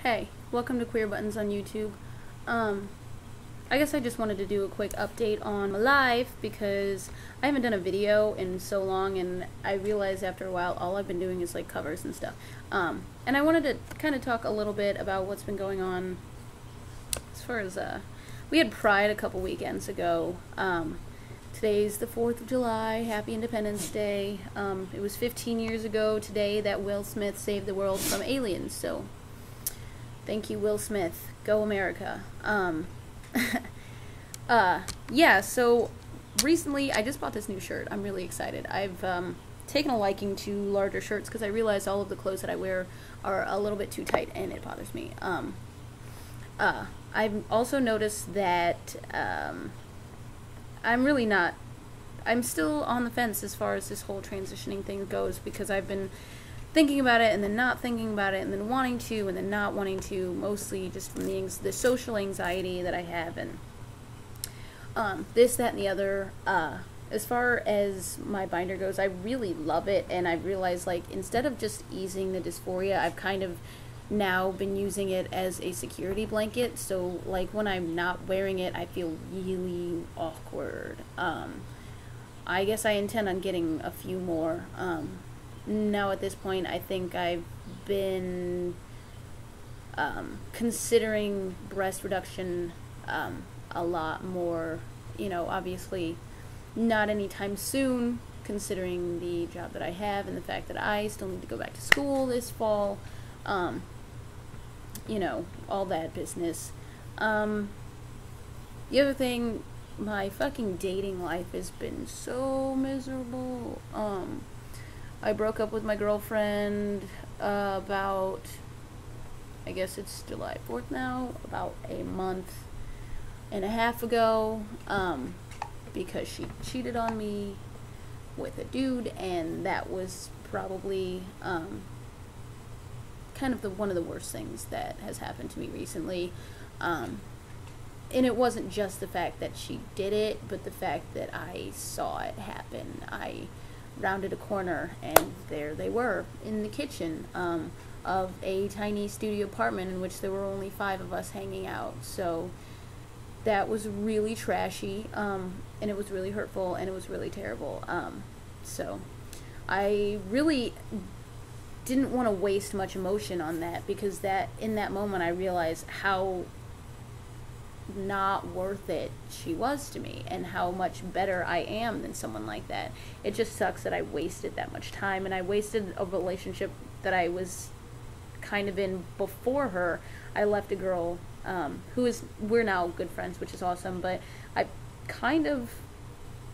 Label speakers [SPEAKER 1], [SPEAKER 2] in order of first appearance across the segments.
[SPEAKER 1] Hey, welcome to Queer Buttons on YouTube. I guess I just wanted to do a quick update on my life because I haven't done a video in so long, and I realized after a while all I've been doing is like covers and stuff. And I wanted to kind of talk a little bit about what's been going on as far as, we had Pride a couple weekends ago. Today's the 4th of July, Happy Independence Day. It was 15 years ago today that Will Smith saved the world from aliens, so thank you, Will Smith. Go America. Yeah, so recently I just bought this new shirt. I'm really excited. I've taken a liking to larger shirts because I realize all of the clothes that I wear are a little bit too tight and it bothers me. I've also noticed that I'm still on the fence as far as this whole transitioning thing goes, because I've been thinking about it and then not thinking about it and then wanting to and then not wanting to, mostly just from the social anxiety that I have and this, that, and the other. As far as my binder goes, I really love it, and I've realized, like, instead of just easing the dysphoria, I've kind of now been using it as a security blanket. So like when I'm not wearing it, I feel really awkward. I guess I intend on getting a few more. Now at this point I think I've been considering breast reduction a lot more, you know, obviously not anytime soon, considering the job that I have and the fact that I still need to go back to school this fall. You know, all that business. The other thing, my fucking dating life has been so miserable. I broke up with my girlfriend about, I guess it's July 4th now, about a month and a half ago, because she cheated on me with a dude, and that was probably kind of one of the worst things that has happened to me recently. And it wasn't just the fact that she did it, but the fact that I saw it happen. I rounded a corner and there they were in the kitchen of a tiny studio apartment in which there were only 5 of us hanging out. So that was really trashy, and it was really hurtful, and it was really terrible. So I really didn't want to waste much emotion on that, because in that moment I realized how not worth it she was to me and how much better I am than someone like that. It just sucks that I wasted that much time, and I wasted a relationship that I was kind of in before her. I left a girl we're now good friends, which is awesome, but I kind of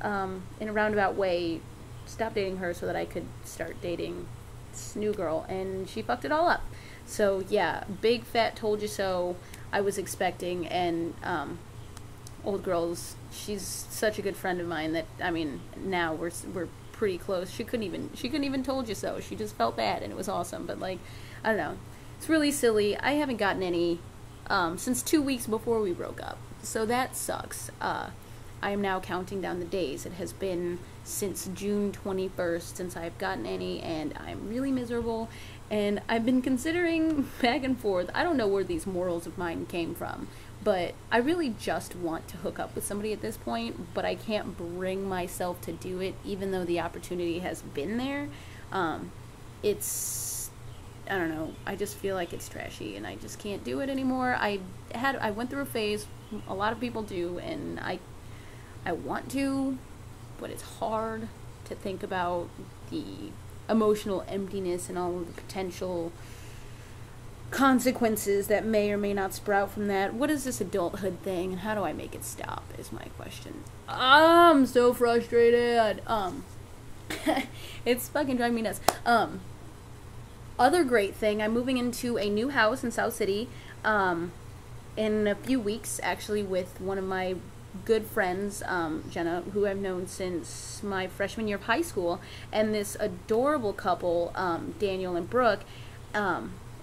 [SPEAKER 1] in a roundabout way stopped dating her so that I could start dating this new girl, and she fucked it all up. So yeah, big fat told you so I was expecting. And old girls, she's such a good friend of mine that, I mean, now we're pretty close. She couldn't even told you so. She just felt bad, and it was awesome. But like, I don't know, it's really silly. I haven't gotten any since 2 weeks before we broke up, so that sucks. I am now counting down the days. It has been since June 21st since I've gotten any, and I'm really miserable. And I've been considering back and forth. I don't know where these morals of mine came from, but I really just want to hook up with somebody at this point, but I can't bring myself to do it, even though the opportunity has been there. I don't know, I just feel like it's trashy, and I just can't do it anymore. I went through a phase, a lot of people do, and I want to, but it's hard to think about the emotional emptiness and all of the potential consequences that may or may not sprout from that. What is this adulthood thing, and how do I make it stop, is my question. I'm so frustrated. It's fucking driving me nuts. Other great thing, I'm moving into a new house in South City in a few weeks, actually, with one of my good friends, Jenna, who I've known since my freshman year of high school, and this adorable couple, Daniel and Brooke,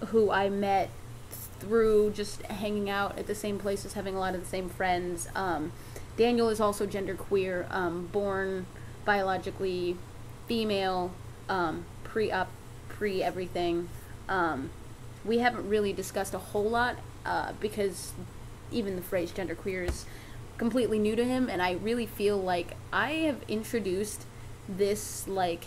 [SPEAKER 1] who I met through just hanging out at the same places, having a lot of the same friends. Daniel is also genderqueer, born biologically female, pre-everything. we haven't really discussed a whole lot, because even the phrase genderqueer is completely new to him, and I really feel like I have introduced this, like,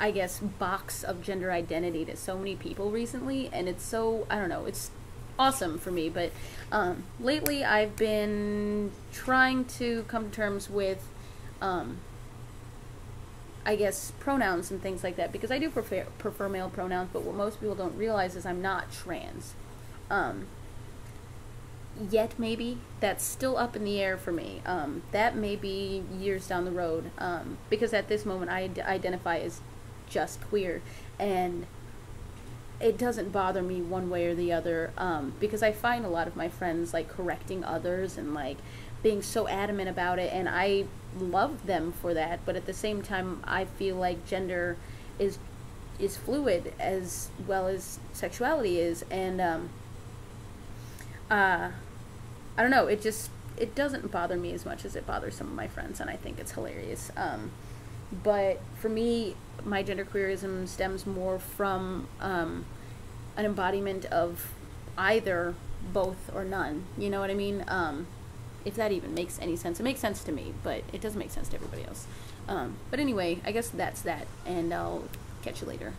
[SPEAKER 1] I guess, box of gender identity to so many people recently, and it's so, I don't know, it's awesome for me. But lately I've been trying to come to terms with, I guess, pronouns and things like that, because I do prefer male pronouns, but what most people don't realize is I'm not trans. Yet, maybe. That's still up in the air for me. That may be years down the road, because at this moment I identify as just queer, and it doesn't bother me one way or the other, because I find a lot of my friends, like, correcting others and, like, being so adamant about it, and I love them for that. But at the same time, I feel like gender is fluid as well as sexuality is, and I don't know, it doesn't bother me as much as it bothers some of my friends, and I think it's hilarious. But for me, my genderqueerism stems more from an embodiment of either, both, or none. You know what I mean? If that even makes any sense. It makes sense to me, but it doesn't make sense to everybody else. But anyway, I guess that's that, and I'll catch you later.